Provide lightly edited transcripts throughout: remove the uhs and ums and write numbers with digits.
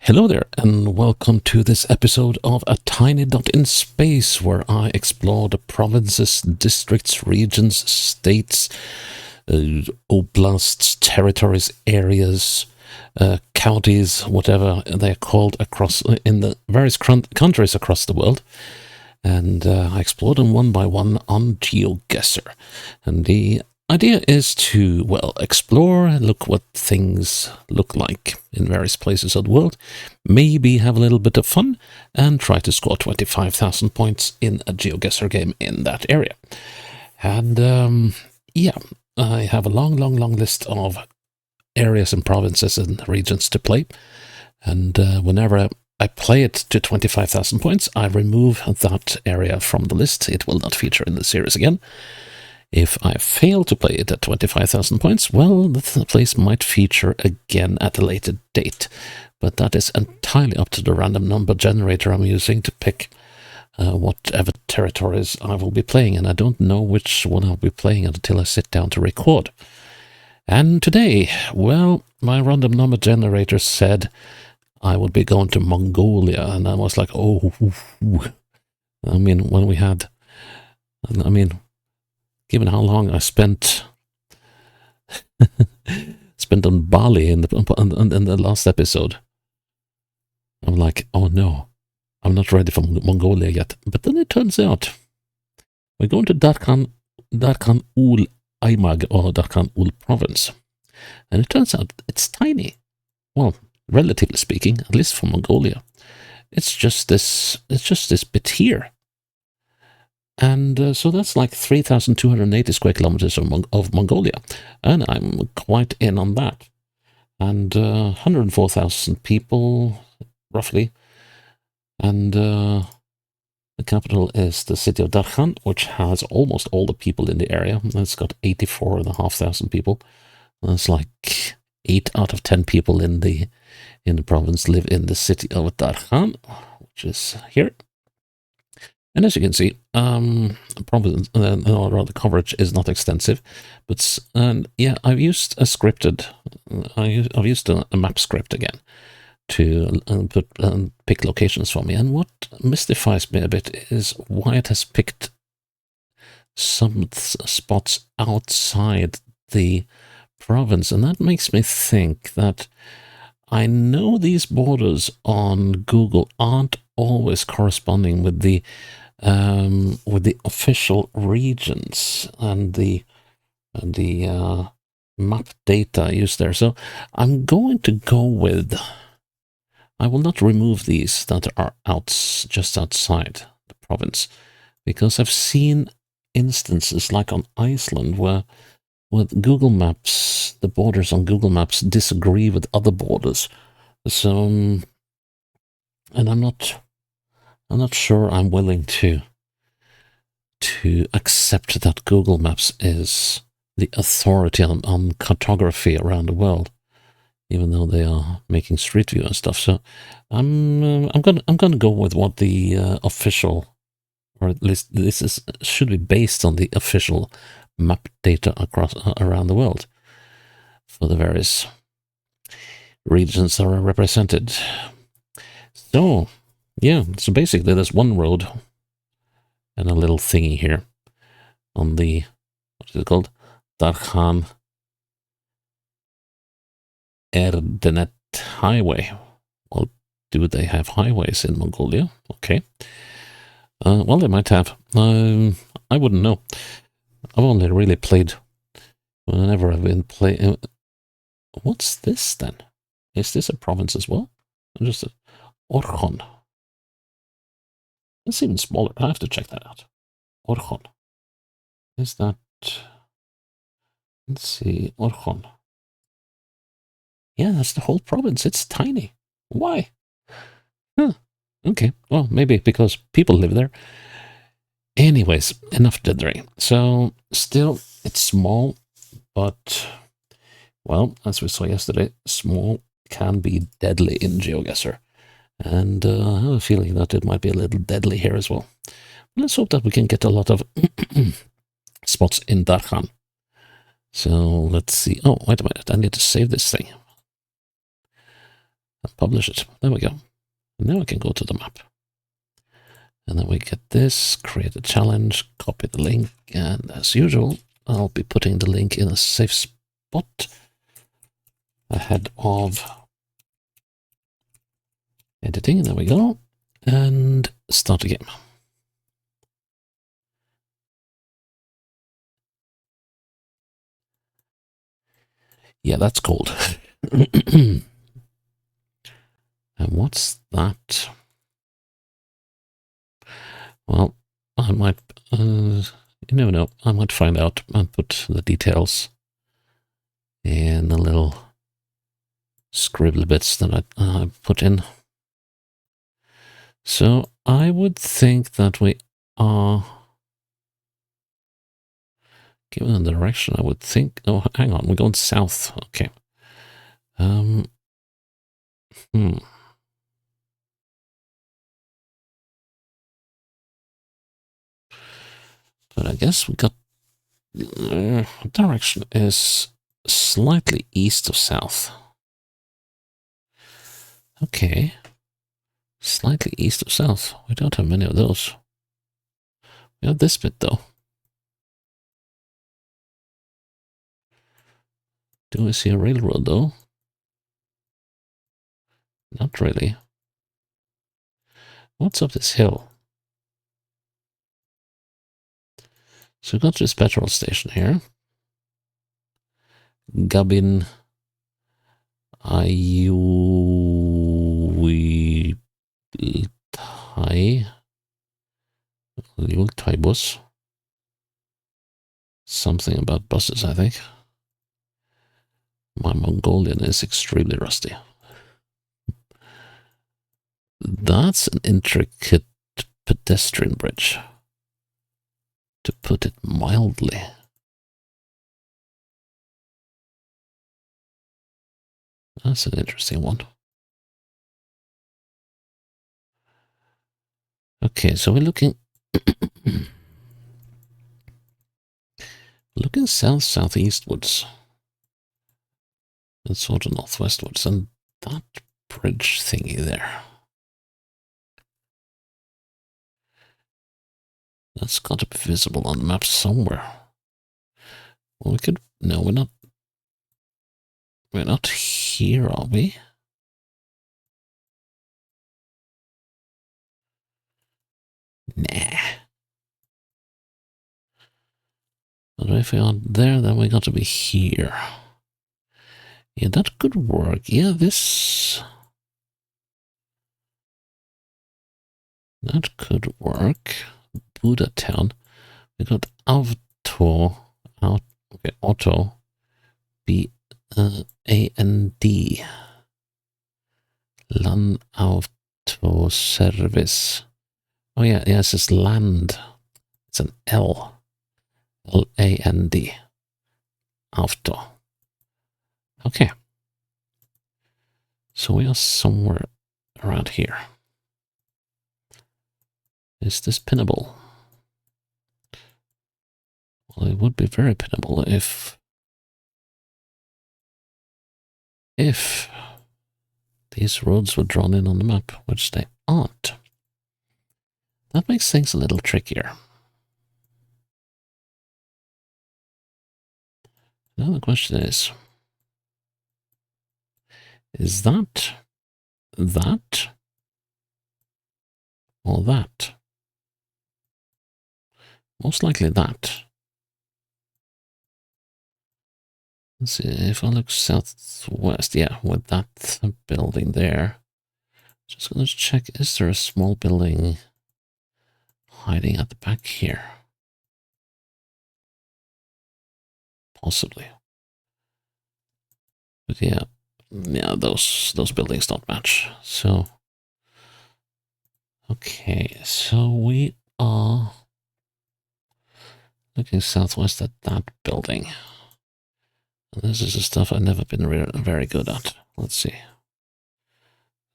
Hello there, and welcome to this episode of A Tiny Dot in Space, where I explore the provinces, districts, regions, states, oblasts, territories, areas, counties, whatever they're called, across in the various countries across the world. And I explore them one by one on GeoGuessr. And the idea is to, well, explore, look what things look like in various places of the world, maybe have a little bit of fun, and try to score 25,000 points in a GeoGuessr game in that area. And yeah, I have a long list of areas and provinces and regions to play. And whenever I play it to 25,000 points, I remove that area from the list. It will not feature in the series again. If I fail to play it at 25,000 points, well, the place might feature again at a later date. But that is entirely up to the random number generator I'm using to pick whatever territories I will be playing. And I don't know which one I'll be playing until I sit down to record. And today, well, my random number generator said I would be going to Mongolia. And I was like, oh, I mean, when we had, given how long I spent on Bali in the last episode, I'm like, oh no, I'm not ready for Mongolia yet. But then it turns out we're going to Darkhan-Uul aymag, or Darkhan-Uul province, and it turns out it's tiny. Well, relatively speaking, at least for Mongolia, it's just this bit here. And so that's like 3,280 square kilometers of Mongolia. And I'm quite in on that. And 104,000 people, roughly. And the capital is the city of Darkhan, which has almost all the people in the area. It's got 84,500 people. That's like 8 out of 10 people in the province live in the city of Darkhan, which is here. And as you can see, the coverage is not extensive, but yeah, I've used a map script again to pick locations for me. And what mystifies me a bit is why it has picked some spots outside the province, and that makes me think that I know these borders on Google aren't always corresponding with the official regions and the map data used there. So I'm going to go with, I will not remove these that are just outside the province, because I've seen instances like on Iceland where with Google Maps, the borders on Google Maps disagree with other borders. So, and I'm not sure I'm willing to accept that Google Maps is the authority on cartography around the world, even though they are making Street View and stuff. So I'm gonna go with what the official, or at least should be based on the official map data around the world for the various regions that are represented. So yeah, so basically there's one road and a little thingy here on the, what is it called? Darkhan Erdenet Highway. Well, do they have highways in Mongolia? Okay. Well, they might have. I wouldn't know. I've only really played whenever I've been playing. What's this then? Is this a province as well? Just Orkhon. It's even smaller. I have to check that out. Orkhon. Is that... Let's see. Orkhon. Yeah, that's the whole province. It's tiny. Why? Huh. Okay. Well, maybe because people live there. Anyways, enough dithering. So, still, it's small, but, well, as we saw yesterday, small can be deadly in GeoGuessr. And I have a feeling that it might be a little deadly here as well. Let's hope that we can get a lot of spots in Darkhan. So let's see. Oh, wait a minute. I need to save this thing. Publish it. There we go. And now we can go to the map. And then we get this, create a challenge, copy the link, and as usual, I'll be putting the link in a safe spot ahead of editing. There we go. And start the game. Yeah, that's cold. And what's that? Well, I might, you never know, I might find out and put the details in the little scribbly bits that I put in. So I would think that we are, given the direction, I would think, oh, hang on, we're going south. Okay. But I guess we got, direction is slightly east of south. Okay. Slightly east of south. We don't have many of those. We have this bit though. Do we see a railroad though? Not really. What's up this hill? So we've got this petrol station here. Gabin Thai bus. Something about buses, I think. My Mongolian is extremely rusty. That's an intricate pedestrian bridge, to put it mildly. That's an interesting one. Okay, so we're looking south-southeastwards. And sort of northwestwards, and that bridge thingy there. That's got to be visible on the map somewhere. Well, we could, no, we're not here, are we? Nah. But if we are there, then we got to be here. Yeah, that could work. Yeah, that could work. Buddha Town. We got Auto, B-A-N-D. Land Auto Service. Oh yeah, yes, it's land. It's an L. L-A-N-D. Auto. Okay. So we are somewhere around here. Is this pinnable? Well, it would be very pinnable if these roads were drawn in on the map, which they aren't. That makes things a little trickier. Now the question is that or that? Most likely that. Let's see, if I look southwest, yeah, with that building there. Just gonna check, is there a small building hiding at the back here? Possibly. But yeah, those buildings don't match. So, okay, so we are looking southwest at that building. And this is the stuff I've never been very good at. Let's see.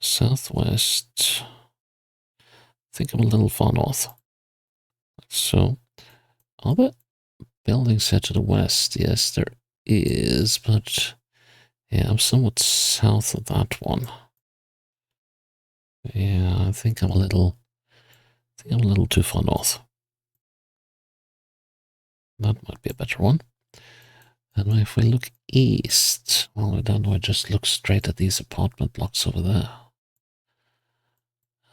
Southwest. I think I'm a little far north. So, are there buildings here to the west? Yes, there is, but yeah, I'm somewhat south of that one. Yeah, I think I'm a little too far north. That might be a better one. And if we look east, well, we don't know, I just look straight at these apartment blocks over there.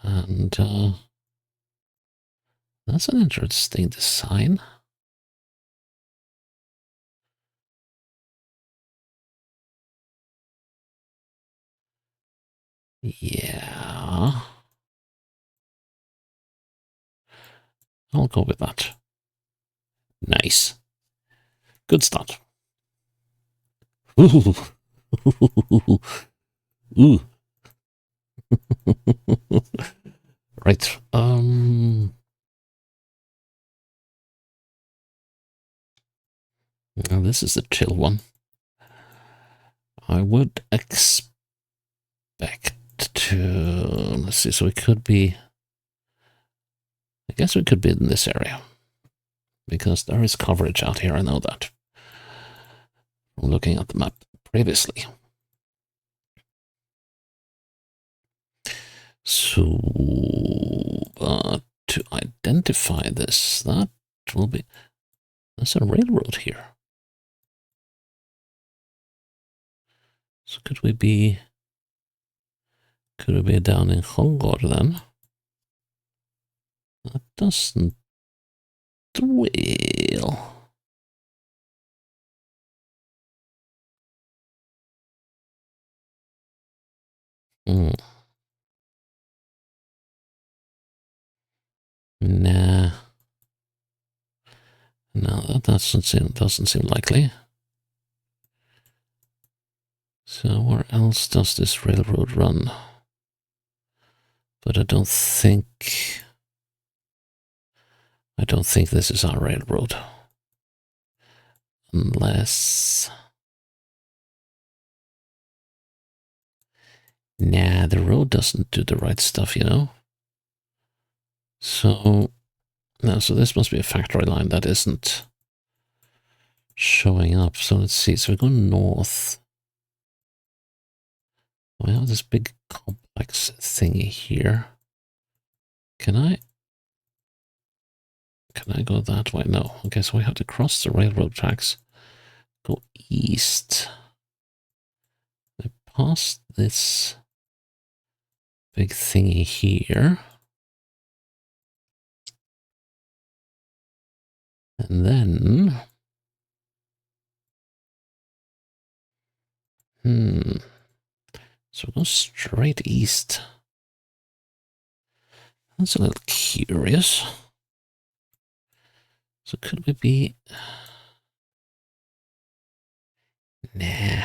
And that's an interesting design. Yeah, I'll go with that. Nice. Good start. Ooh. Ooh. Right. Now this is a chill one. I would expect to, let's see, so we could be, I guess we could be in this area. Because there is coverage out here, I know that. I'm looking at the map previously. So, to identify this, that will be, there's a railroad here. So could we be down in Hongor then? That doesn't well. Hmm. Nah. No, that doesn't seem likely. So where else does this railroad run? But I don't think this is our railroad. Unless, nah, the road doesn't do the right stuff, you know? So, no, so this must be a factory line that isn't showing up. So let's see, so we go north. We have this big complex thingy here. Can I go that way? No. Okay, so we have to cross the railroad tracks, go east. I pass this big thingy here. And then, so we go straight east. That's a little curious. So could we be, nah.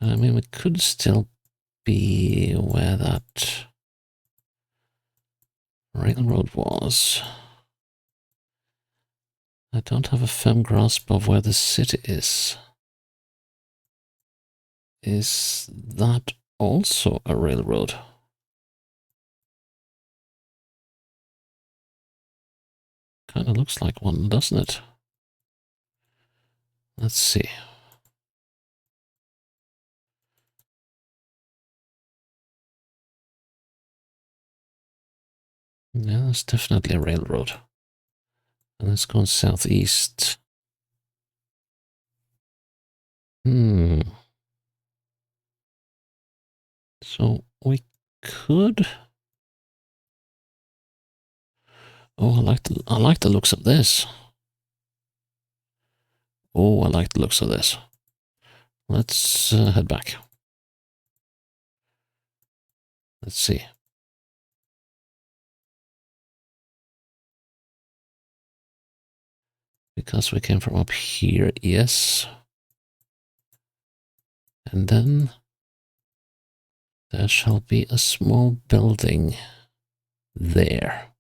I mean, we could still be where that railroad was. I don't have a firm grasp of where the city is. Is that also a railroad? Kind of looks like one, doesn't it? Let's see. Yeah, that's definitely a railroad. And it's going southeast. So we could. Oh, I like the looks of this. Oh, I like the looks of this. Let's head back. Let's see. Because we came from up here, yes. And then there shall be a small building there.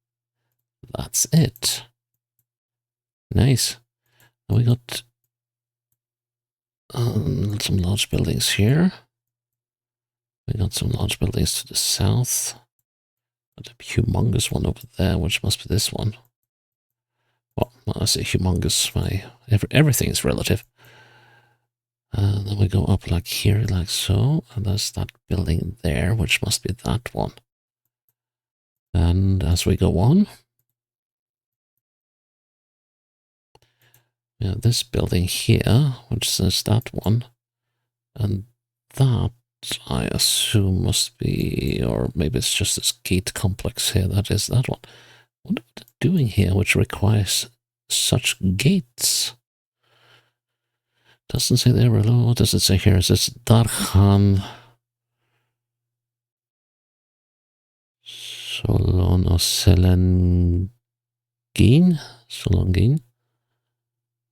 That's it. Nice. And we got some large buildings here. We got some large buildings to the south. Got a humongous one over there, which must be this one. Well, I say humongous. Everything is relative. And then we go up like here, like so. And there's that building there, which must be that one. And as we go on, we have this building here, which says that one. And that, I assume, must be, or maybe it's just this gate complex here. That is that one. What are they doing here which requires such gates? Doesn't say there. What does it say here? Is this Darkhan-Uul Solongin? Solongin?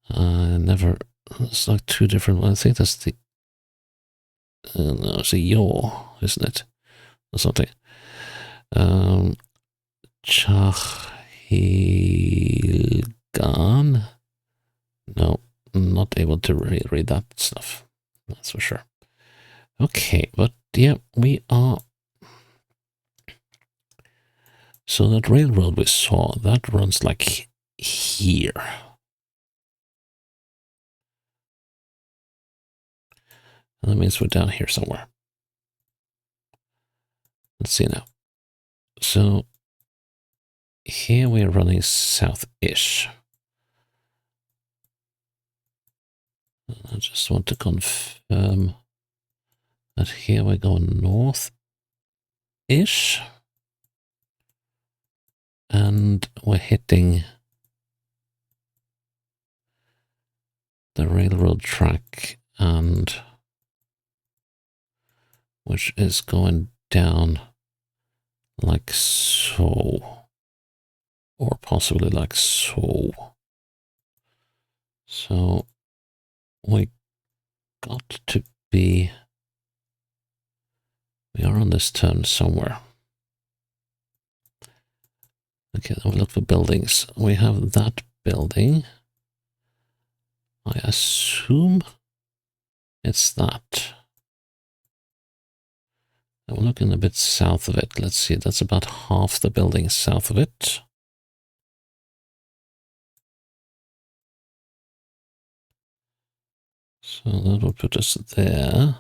Never. It's like two different ones. I think that's the. No, it's a yaw, isn't it? Or something. Chahilgan? No, not able to read that stuff. That's for sure. Okay, but yeah, we are. So that railroad we saw, that runs like here. And that means we're down here somewhere. Let's see now. So here we are running south-ish. I just want to confirm that here we're going north-ish. And we're hitting the railroad track, and which is going down like so, or possibly like so. So we got to be, we are on this turn somewhere. Okay, then we look for buildings. We have that building. I assume it's that. I'm looking a bit south of it. Let's see, that's about half the building south of it. So that will put us there.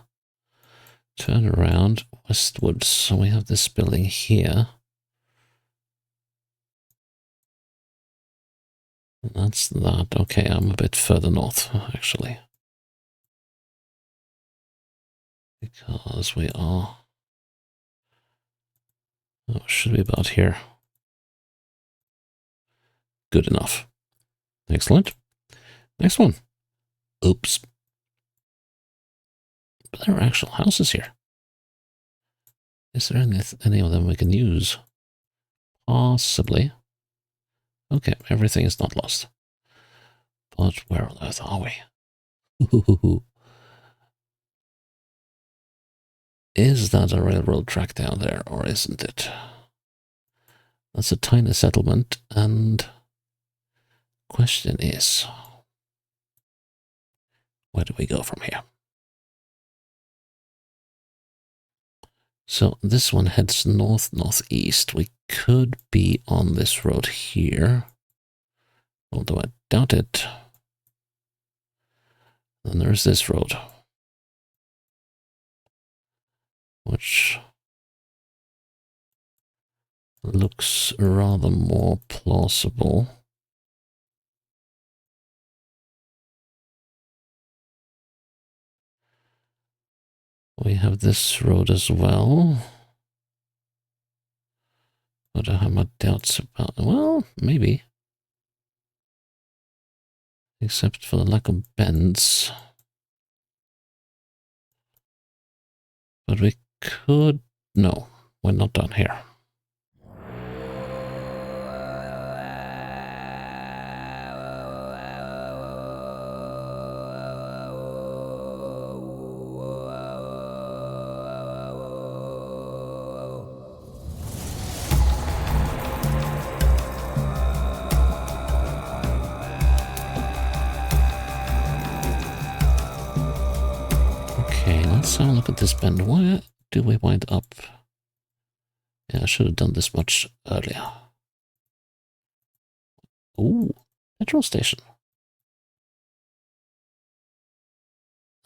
Turn around westwards. So we have this building here. That's that. Okay, I'm a bit further north, actually. Because we are... Oh, should be about here. Good enough. Excellent. Next one. Oops. But there are actual houses here. Is there any of them we can use? Possibly. Okay, everything is not lost. But where on earth are we? Is that a railroad track down there, or isn't it? That's a tiny settlement, and question is, where do we go from here? So this one heads north-northeast. We could be on this road here, although I doubt it. Then there's this road, which looks rather more plausible. We have this road as well, but I have my doubts about, well, maybe. Except for the lack of bends. But we could, no, we're not done here. Let's have a look at this bend. Where do we wind up? Yeah, I should have done this much earlier. Ooh, petrol station.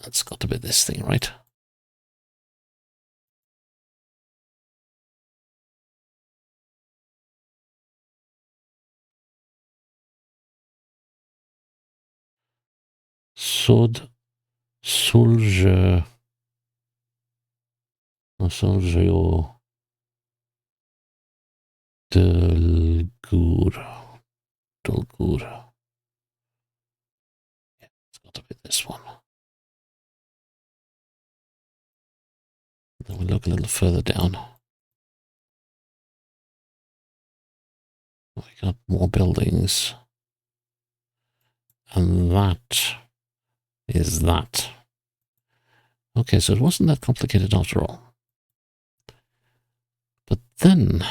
That's got to be this thing, right? Sod Solje Soljo Dulgur. Dulgur. Yeah, it's got to be this one. Then we look a little further down. We got more buildings. And that is that. Okay, so it wasn't that complicated after all. But then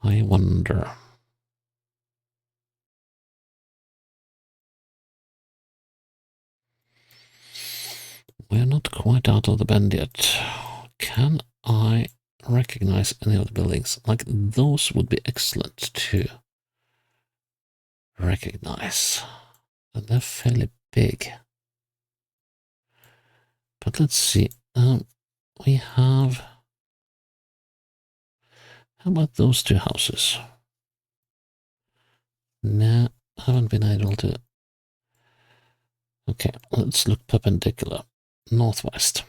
I wonder. We're not quite out of the bend yet. Can I recognize any of the buildings? Like, those would be excellent to recognize. And they're fairly big. But let's see. We have... How about those two houses? No, haven't been able to... Okay, let's look perpendicular. Northwest.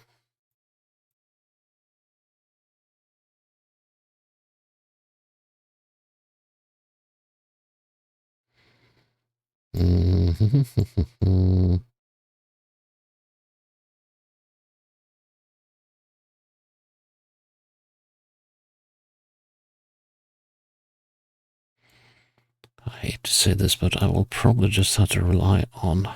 I hate to say this, but I will probably just have to rely on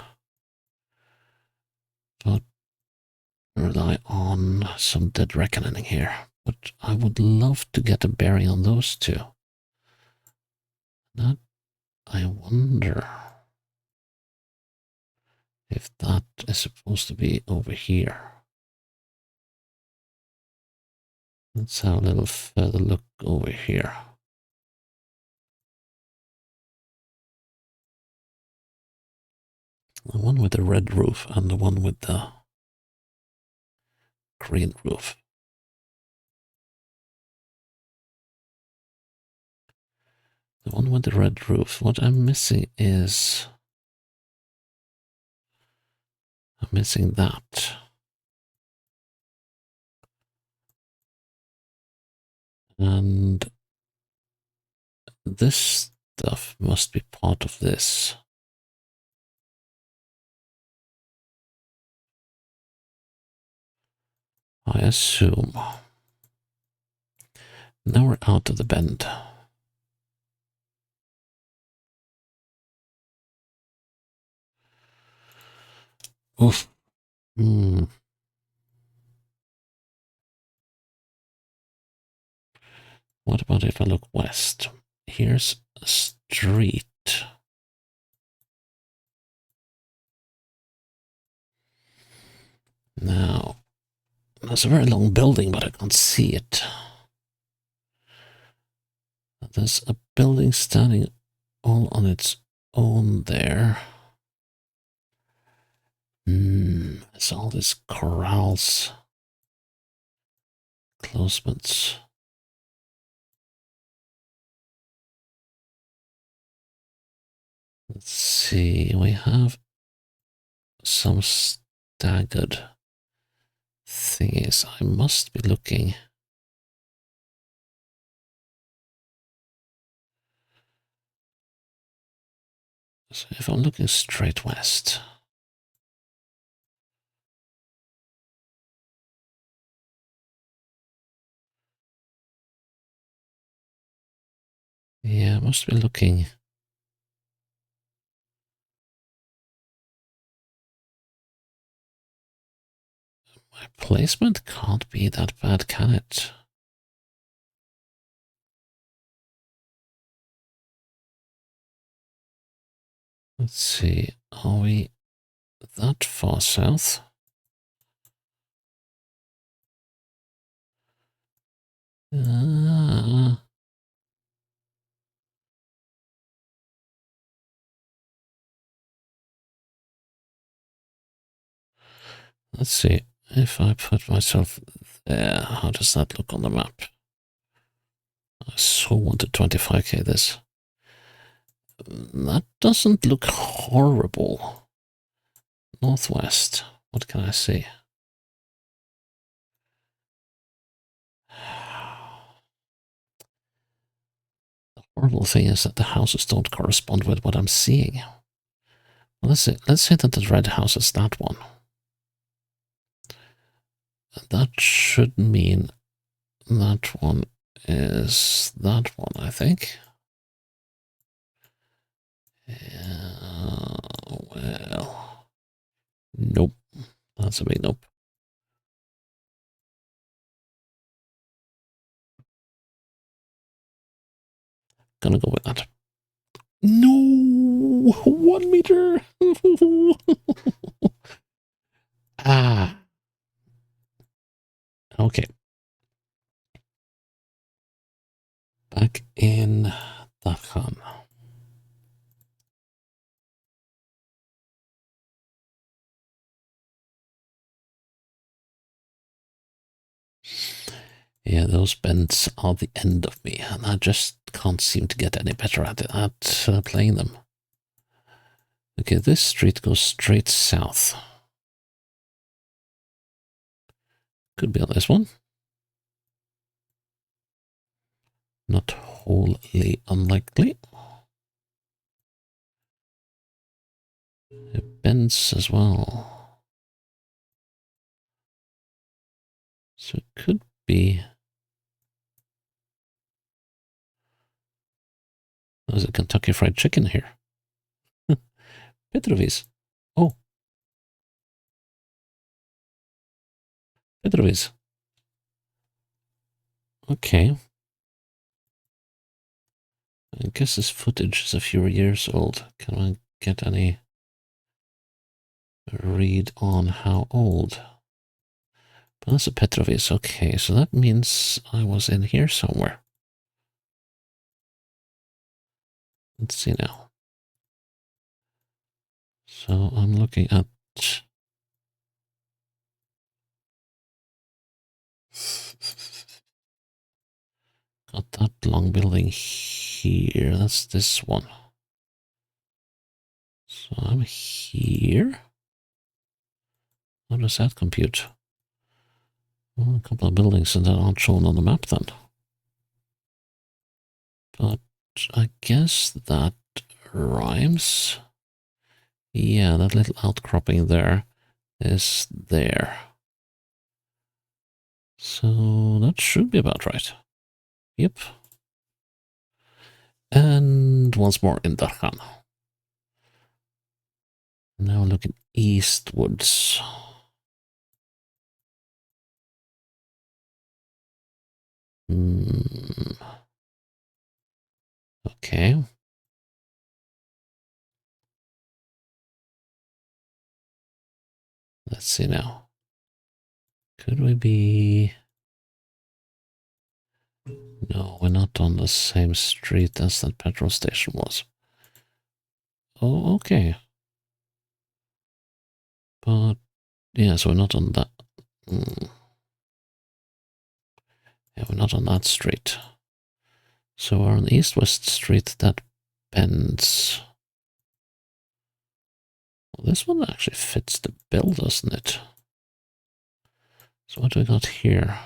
some dead reckoning here. But I would love to get a bearing on those two. That, I wonder if that is supposed to be over here. Let's have a little further look over here. The one with the red roof and the one with the green roof. The one with the red roof. What I'm missing is... I'm missing that. And this stuff must be part of this. I assume. Now we're out of the bend. Oof. What about if I look west? Here's a street. Now, there's a very long building, but I can't see it. There's a building standing all on its own there. There's all these corrals, closements. Let's see, we have some staggered thingies. I must be looking. So if I'm looking straight west, yeah, I must be looking. My placement can't be that bad, can it? Let's see, are we that far south? Uh, Let's see. If I put myself there, how does that look on the map? I so wanted 25k this. That doesn't look horrible. Northwest. What can I see? The horrible thing is that the houses don't correspond with what I'm seeing. Well, let's see. Let's say that the red house is that one. That should mean that one is that one, I think. Well, nope. That's a big nope. Gonna go with that. No! 1 meter! Ah. Okay. Back in Darkhan. Yeah, those bends are the end of me, and I just can't seem to get any better at it, playing them. Okay, this street goes straight south. Could be on this one. Not wholly unlikely. It bends as well. So it could be... There's a Kentucky Fried Chicken here. Petrovi's. Oh. Petrovi's. Okay. I guess this footage is a few years old. Can I get any read on how old? But that's a Petrovi's. Okay, so that means I was in here somewhere. Let's see now. So I'm looking at... Got that long building here. That's this one. So I'm here. How does that compute? Well, a couple of buildings that aren't shown on the map then. But I guess that rhymes. Yeah, that little outcropping there is there. So that should be about right. Yep. And once more in Darkhan. Now looking eastwards. Okay. Let's see now. Could we be... No, we're not on the same street as that petrol station was. Oh, okay. But, yeah, so we're not on that... Yeah, we're not on that street. So we're on the east-west street that bends. Well, this one actually fits the bill, doesn't it? So what do we got here?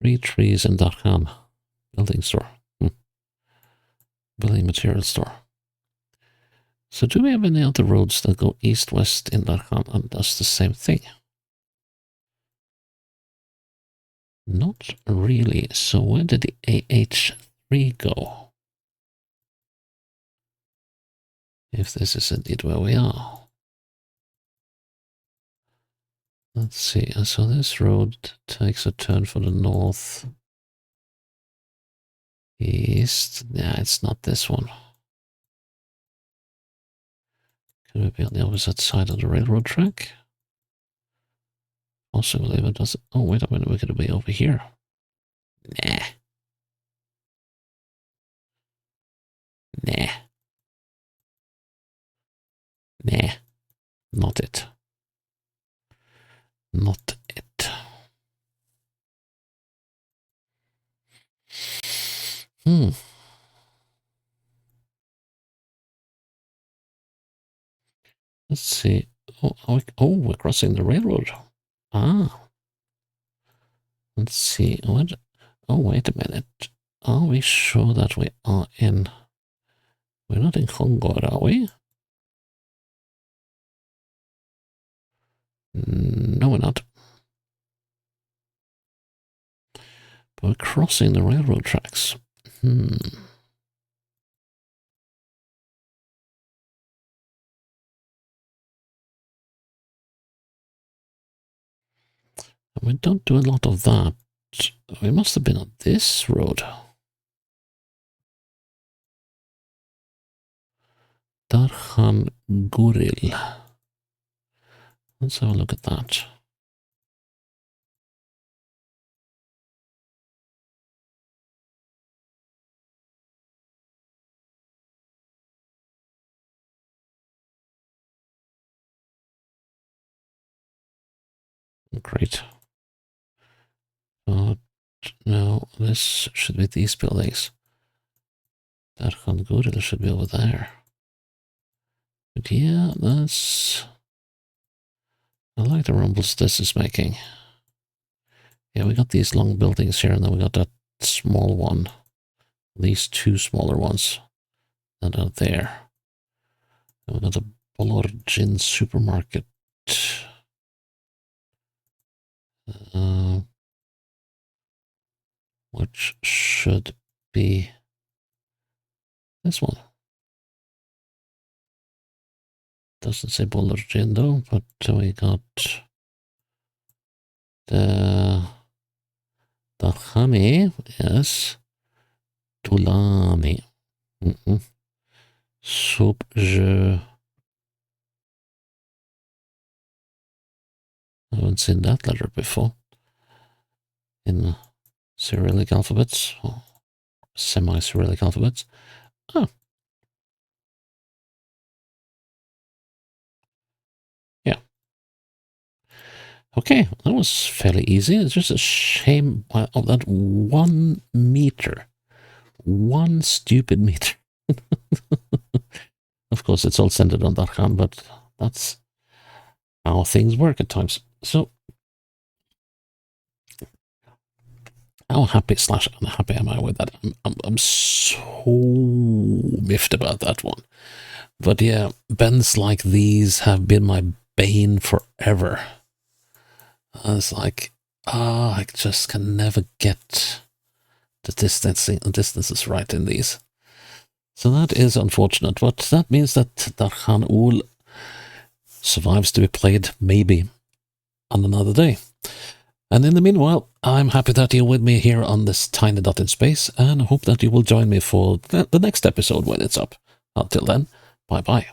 Three trees in Darkhan. Building store. Building material store. So do we have any other roads that go east-west in Darkhan and does the same thing? Not really. So where did the AH3 go? If this is indeed where we are. Let's see. So this road takes a turn for the north. East. Yeah, it's not this one. Could it be on the opposite side of the railroad track? Possibly, but does it? Oh, wait a minute. We could be over here. Nah. Nah. Nah. Not it. Not it. Let's see. We're crossing the railroad. Ah. Let's see. What? Oh, wait a minute. Are we sure that we are in... We're not in Congo, are we? No, we're not. But we're crossing the railroad tracks. We don't do a lot of that. We must have been on this road. Darkhan-Uul. Let's have a look at that. Great. No, this should be these buildings. Darkhan-Uul should be over there. But yeah, that's... I like the rumbles this is making. Yeah, we got these long buildings here, and then we got that small one. These two smaller ones that are there. And we got the Bolorjin supermarket. Which should be this one. Doesn't say Bolorjin though, but we got the Darkhami, yes. Tulani. Soup je. I haven't seen that letter before. In Cyrillic alphabets, or semi-Cyrillic alphabets. Oh. Yeah. Okay, that was fairly easy. It's just a shame of that 1 meter. 1 stupid meter. Of course, it's all centered on Darkhan, but that's how things work at times. So, how happy / unhappy am I with that? I'm so miffed about that one. But yeah, bends like these have been my bane forever. It's like, I just can never get the distances right in these. So that is unfortunate, but that means that Darkhan-Uul survives to be played maybe on another day. And in the meanwhile, I'm happy that you're with me here on this tiny dot in space, and hope that you will join me for the next episode when it's up. Until then, bye-bye.